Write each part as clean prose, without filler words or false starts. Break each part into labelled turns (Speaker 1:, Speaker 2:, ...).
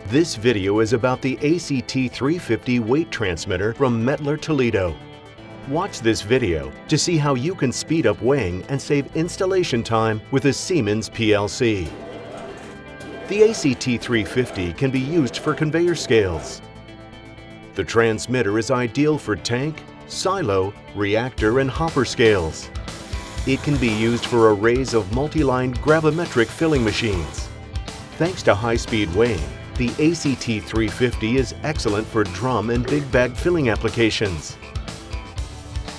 Speaker 1: This video is about the ACT350 weight transmitter from METTLER Toledo. Watch this video to see how you can speed up weighing and save installation time with a Siemens PLC. The ACT350 can be used for conveyor scales. The transmitter is ideal for tank, silo, reactor, and hopper scales. It can be used for arrays of multi-line gravimetric filling machines. Thanks to high-speed weighing, the ACT350 is excellent for drum and big bag filling applications.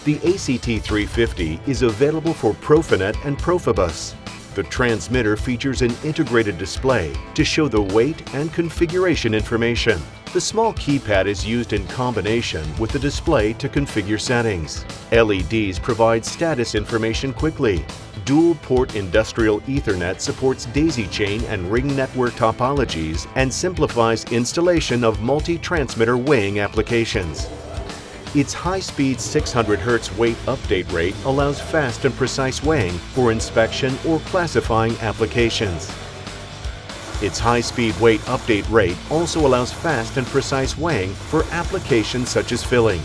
Speaker 1: The ACT350 is available for PROFINET and PROFIBUS. The transmitter features an integrated display to show the weight and configuration information. The small keypad is used in combination with the display to configure settings. LEDs provide status information quickly. Dual-port industrial Ethernet supports daisy chain and ring network topologies and simplifies installation of multi-transmitter weighing applications. Its high-speed 600 Hz weight update rate allows fast and precise weighing for inspection or classifying applications. Its high-speed weight update rate also allows fast and precise weighing for applications such as filling.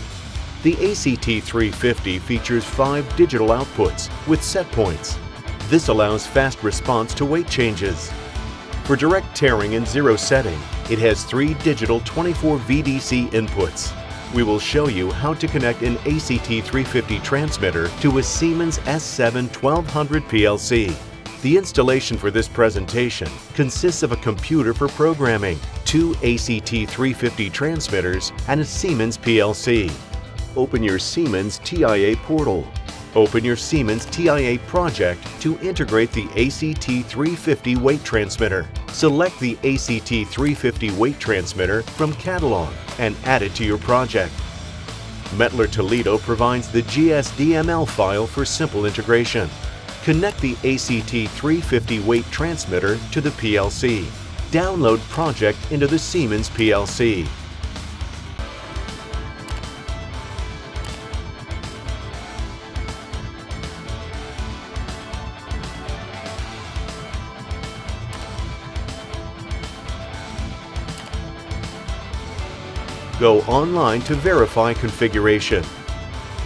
Speaker 1: The ACT350 features 5 digital outputs with set points. This allows fast response to weight changes. For direct tearing and zero setting, it has 3 digital 24 VDC inputs. We will show you how to connect an ACT350 transmitter to a Siemens S7 1200 PLC. The installation for this presentation consists of a computer for programming, 2 ACT350 transmitters, and a Siemens PLC. Open your Siemens TIA portal. Open your Siemens TIA project to integrate the ACT350 weight transmitter. Select the ACT350 weight transmitter from Catalog and add it to your project. METTLER Toledo provides the GSDML file for simple integration. Connect the ACT350 weight transmitter to the PLC. Download project into the Siemens PLC. Go online to verify configuration.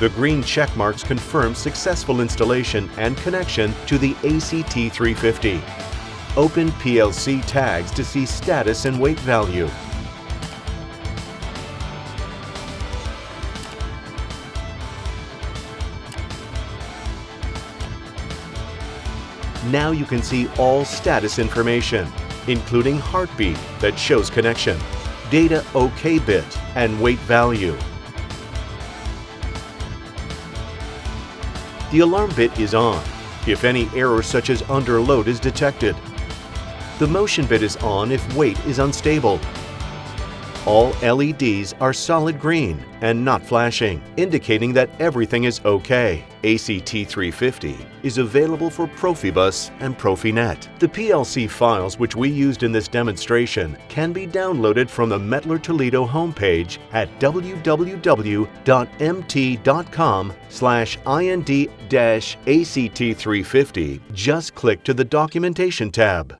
Speaker 1: The green check marks confirm successful installation and connection to the ACT350. Open PLC tags to see status and weight value. Now you can see all status information, including heartbeat that shows connection, data OK bit, and weight value. The alarm bit is on if any error such as underload is detected. The motion bit is on if weight is unstable. All LEDs are solid green and not flashing, indicating that everything is okay. ACT350 is available for Profibus and PROFINET. The PLC files which we used in this demonstration can be downloaded from the METTLER Toledo homepage at www.mt.com/ind-ACT350. Just click to the Documentation tab.